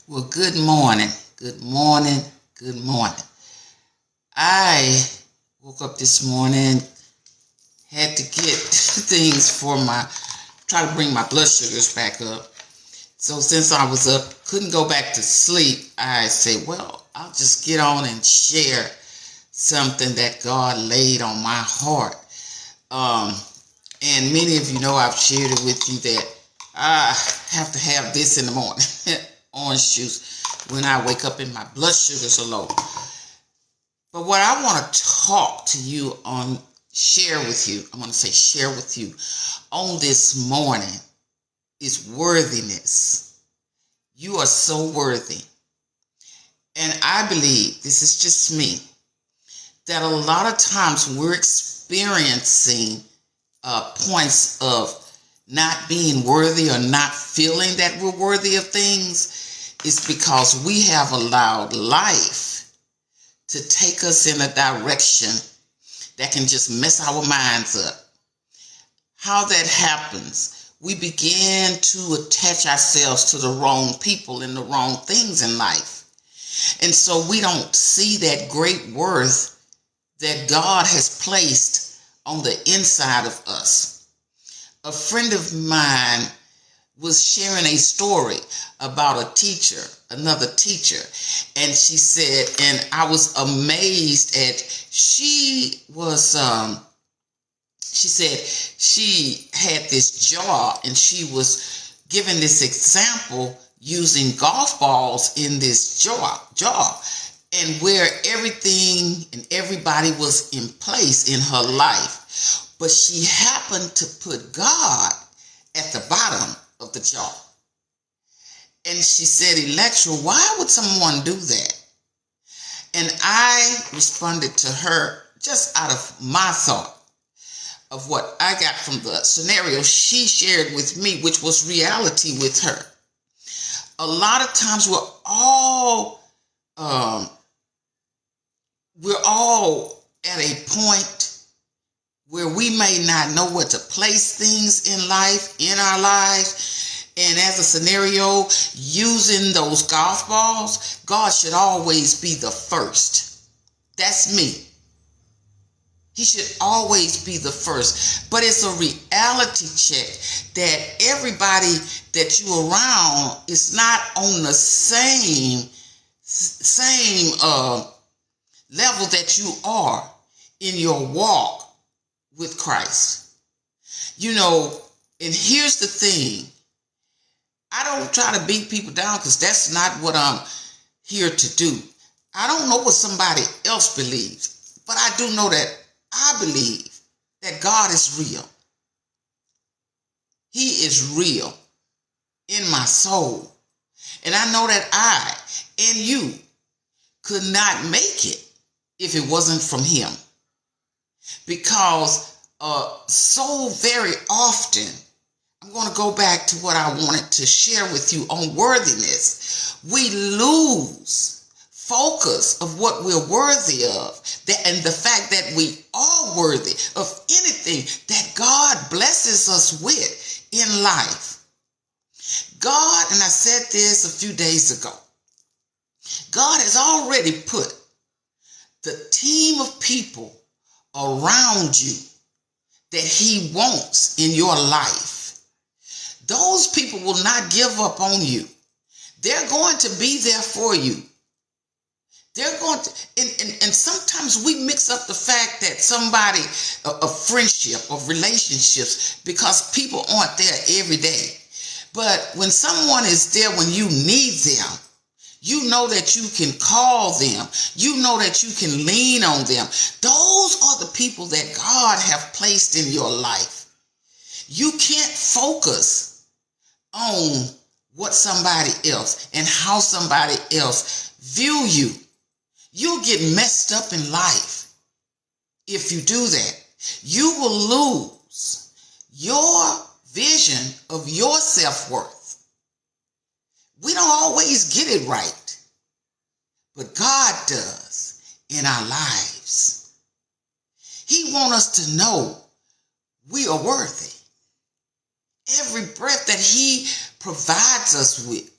Well, good morning. Good morning. Good morning. I woke up this morning, had to get things for try to bring my blood sugars back up. So since I was up, couldn't go back to sleep, I said, well, I'll just get on and share something that God laid on my heart. Um, and many of you know I've shared it with you that I have to have this in the morning, orange juice, when I wake up and my blood sugars are low. But what I want to talk to you on, share with you on this morning is worthiness. You are so worthy. And I believe, this is just me, that a lot of times we're experiencing points of not being worthy or not feeling that we're worthy of things is because we have allowed life to take us in a direction that can just mess our minds up. How that happens, we begin to attach ourselves to the wrong people and the wrong things in life. And so we don't see that great worth that God has placed on the inside of us. A friend of mine was sharing a story about another teacher, and she said, and I was amazed at, she said she had this jar and she was giving this example using golf balls in this jar, and where everything and everybody was in place in her life. But she happened to put God at the bottom of the jar. And she said, Electra, why would someone do that? And I responded to her just out of my thought of what I got from the scenario she shared with me, which was reality with her. A lot of times we're all at a point where we may not know where to place things in our lives. And as a scenario, using those golf balls, God should always be the first. That's me. He should always be the first. But it's a reality check that everybody that you around is not on the same level that you are in your walk with Christ. You know, and here's the thing. I don't try to beat people down because that's not what I'm here to do. I don't know what somebody else believes, but I do know that I believe that God is real. He is real in my soul. And I know that I and you could not make it if it wasn't from him. Because so very often, I'm going to go back to what I wanted to share with you on worthiness. We lose focus of what we're worthy of, and the fact that we are worthy of anything that God blesses us with in life. God, and I said this a few days ago, God has already put the team of people around you that he wants in your life. Those people will not give up on you. They're going to be there for you. They're going to, and sometimes we mix up the fact that somebody, a friendship, of relationships, because people aren't there every day. But when someone is there when you need them, you know that you can call them. You know that you can lean on them. Those are the people that God have placed in your life. You can't focus on what somebody else and how somebody else view you. You'll get messed up in life if you do that. You will lose your vision of your self-worth. We don't always get it right, but God does in our lives. He wants us to know we are worthy. Every breath that he provides us with,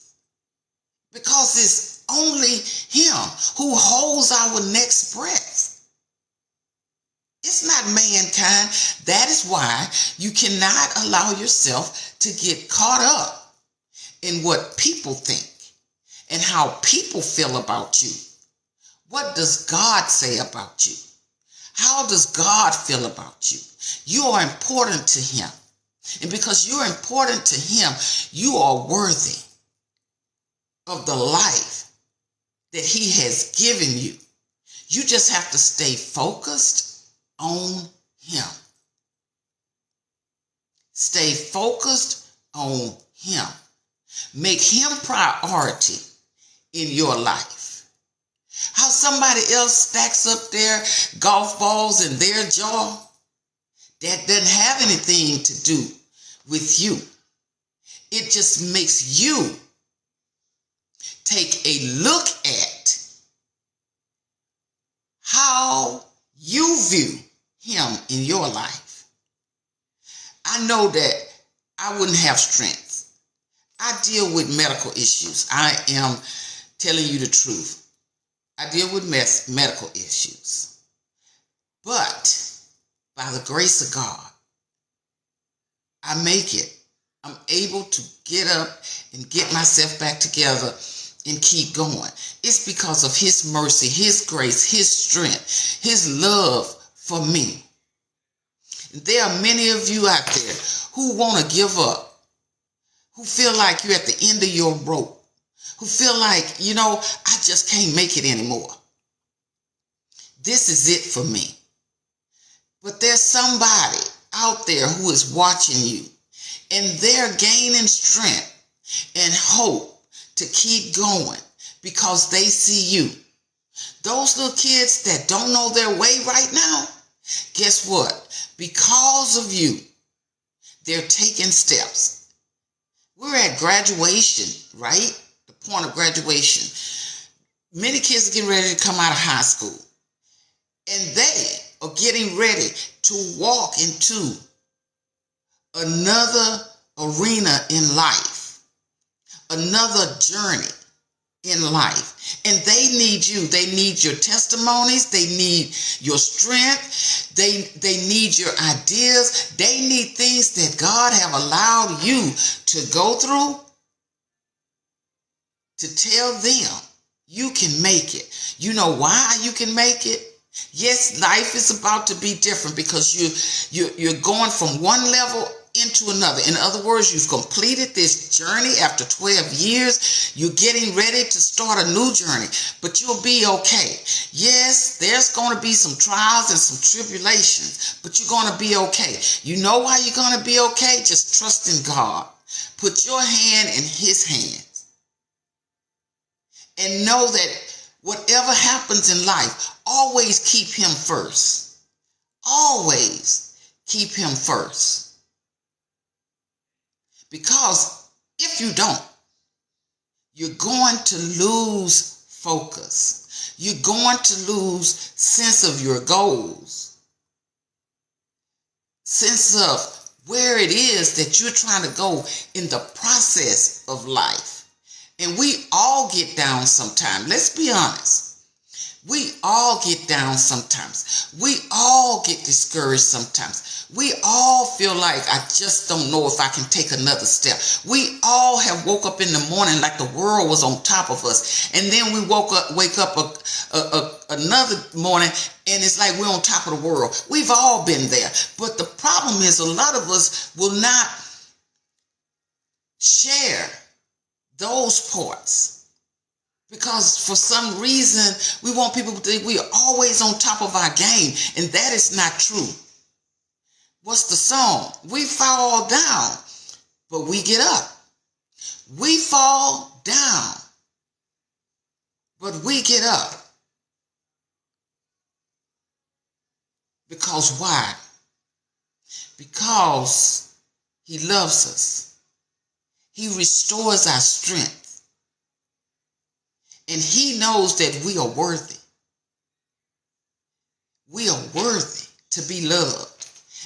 because because it's only him who holds our next breath. It's not mankind. That is why you cannot allow yourself to get caught up in what people think and how people feel about you. What does God say about you? How does God feel about you? You are important to him. And because you're important to him, you are worthy of the life that he has given you. You just have to stay focused on him. Stay focused on him. Make him priority in your life. How somebody else stacks up their golf balls in their jaw, that doesn't have anything to do with you. It just makes you take a look at how you view him in your life. I know that I wouldn't have strength. I deal with medical issues. I am telling you the truth. I deal with medical issues. But by the grace of God, I make it. I'm able to get up and get myself back together and keep going. It's because of his mercy, his grace, his strength, his love for me. There are many of you out there who want to give up, who feel like you're at the end of your rope, who feel like, I just can't make it anymore. This is it for me. But there's somebody out there who is watching you, and they're gaining strength and hope to keep going because they see you. Those little kids that don't know their way right now, guess what? Because of you, they're taking steps. We're at graduation, right? The point of graduation. Many kids are getting ready to come out of high school, and they are getting ready to walk into another arena in life, another journey in life. And they need you. They need your testimonies. They need your strength. They need your ideas. They need things that God have allowed you to go through to tell them you can make it. You know why you can make it? Yes, life is about to be different because you're going from one level into another. In other words, you've completed this journey after 12 years. You're getting ready to start a new journey, but you'll be okay. Yes, there's going to be some trials and some tribulations, but you're going to be okay. You know why you're going to be okay? Just trust in God. Put your hand in his hands and know that whatever happens in life, always keep him first. Always keep him first. Because if you don't, you're going to lose focus. You're going to lose sense of your goals. Sense of where it is that you're trying to go in the process of life. And we all get down sometimes. Let's be honest. We all get down sometimes. We all get discouraged sometimes. We all feel like I just don't know if I can take another step. We all have woke up in the morning like the world was on top of us. And then we wake up another morning and it's like we're on top of the world. We've all been there. But the problem is a lot of us will not share those parts. Because for some reason, we want people to think we are always on top of our game. And that is not true. What's the song? We fall down, but we get up. We fall down, but we get up. Because why? Because he loves us. He restores our strength. And he knows that we are worthy. We are worthy to be loved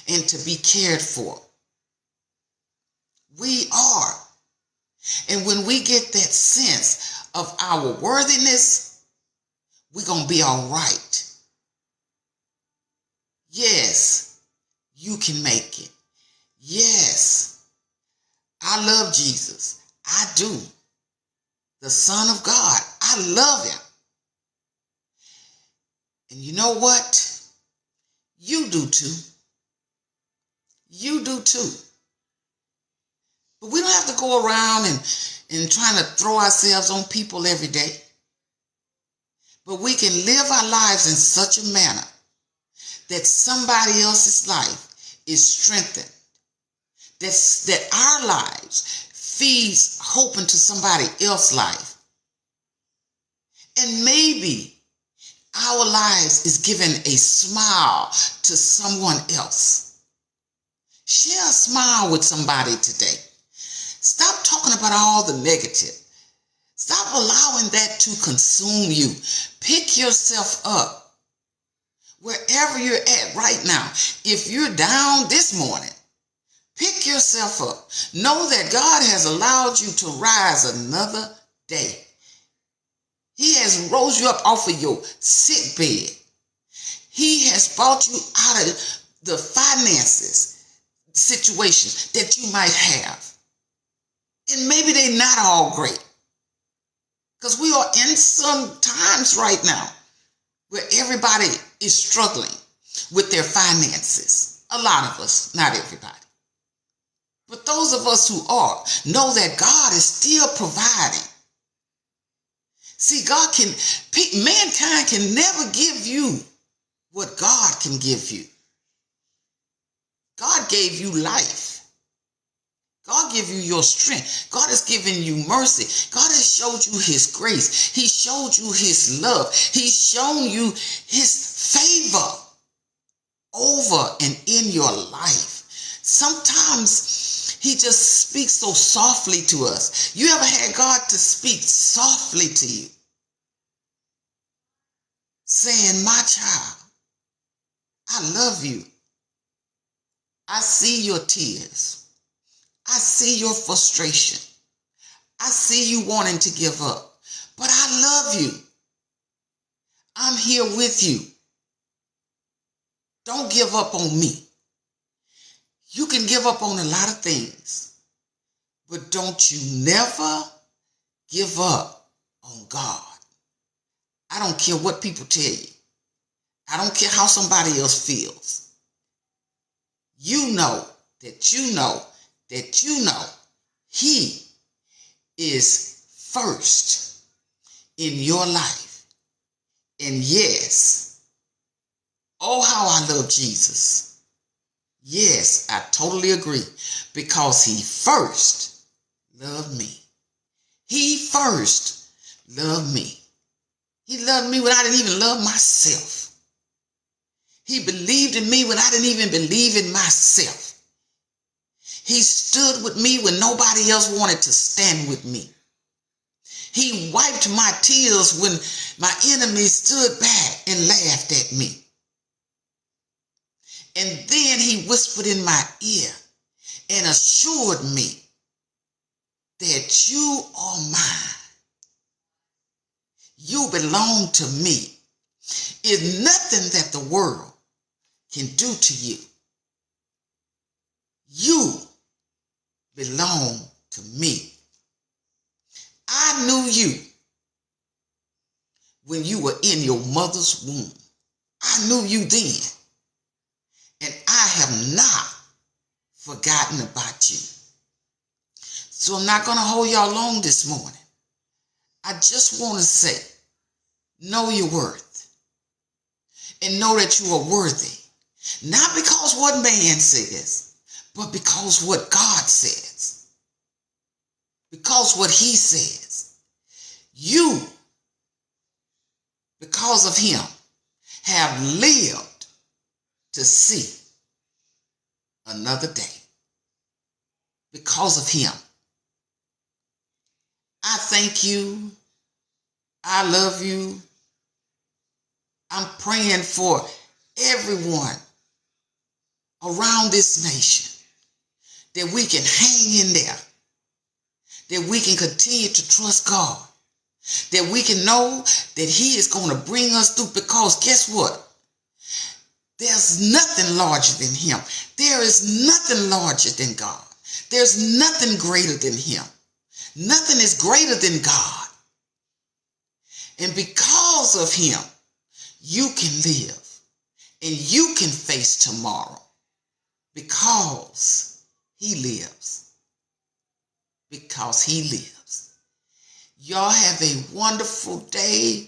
and to be cared for. We are. And when we get that sense of our worthiness, we're going to be all right. Yes, you can make it. Yes, I love Jesus. I do. The Son of God. I love him. And you know what? You do too. You do too. But we don't have to go around and trying to throw ourselves on people every day. But we can live our lives in such a manner that somebody else's life is strengthened. That our lives feeds hope into somebody else's life. And maybe our lives is giving a smile to someone else. Share a smile with somebody today. Stop talking about all the negative. Stop allowing that to consume you. Pick yourself up. Wherever you're at right now, if you're down this morning, pick yourself up. Know that God has allowed you to rise another day. He has rose you up off of your sick bed. He has brought you out of the finances situations that you might have. And maybe they're not all great. Because we are in some times right now where everybody is struggling with their finances. A lot of us, not everybody. But those of us who are, know that God is still providing. See, mankind can never give you what God can give you. God gave you life. God gave you your strength. God has given you mercy. God has showed you his grace. He showed you his love. He's shown you his favor over and in your life. Sometimes he just speaks so softly to us. You ever had God to speak softly to you? Saying, my child, I love you. I see your tears. I see your frustration. I see you wanting to give up. But I love you. I'm here with you. Don't give up on me. You can give up on a lot of things, but don't you never give up on God. I don't care what people tell you. I don't care how somebody else feels. You know that you know that you know he is first in your life. And yes, oh, how I love Jesus. Yes, I totally agree, because he first loved me. He first loved me. He loved me when I didn't even love myself. He believed in me when I didn't even believe in myself. He stood with me when nobody else wanted to stand with me. He wiped my tears when my enemies stood back and laughed at me. And then he whispered in my ear and assured me that you are mine. You belong to me. Is nothing that the world can do to you. You belong to me. I knew you when you were in your mother's womb. I knew you then. And I have not forgotten about you. So I'm not going to hold y'all long this morning. I just want to say, know your worth. And know that you are worthy. Not because what man says, but because what God says. Because what he says. You, because of him, have lived to see another day. Because of him. I thank you. I love you. I'm praying for everyone around this nation that we can hang in there, that we can continue to trust God, that we can know that he is going to bring us through, because guess what? There's nothing larger than him. There is nothing larger than God. There's nothing greater than him. Nothing is greater than God. And because of him, you can live and you can face tomorrow, because he lives. Because he lives. Y'all have a wonderful day.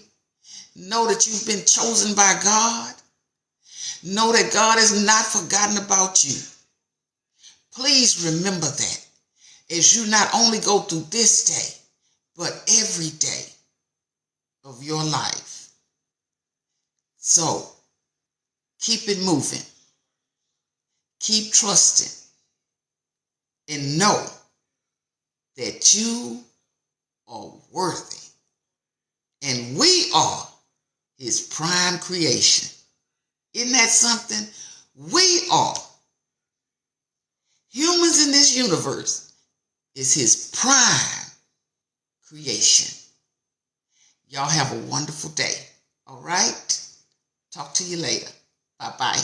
Know that you've been chosen by God. Know that God has not forgotten about you. Please remember that as you not only go through this day, but every day of your life. So keep it moving. Keep trusting. And know that you are worthy. And we are his prime creation. Isn't that something? We are. Humans in this universe is his prime creation. Y'all have a wonderful day. All right? Talk to you later. Bye-bye.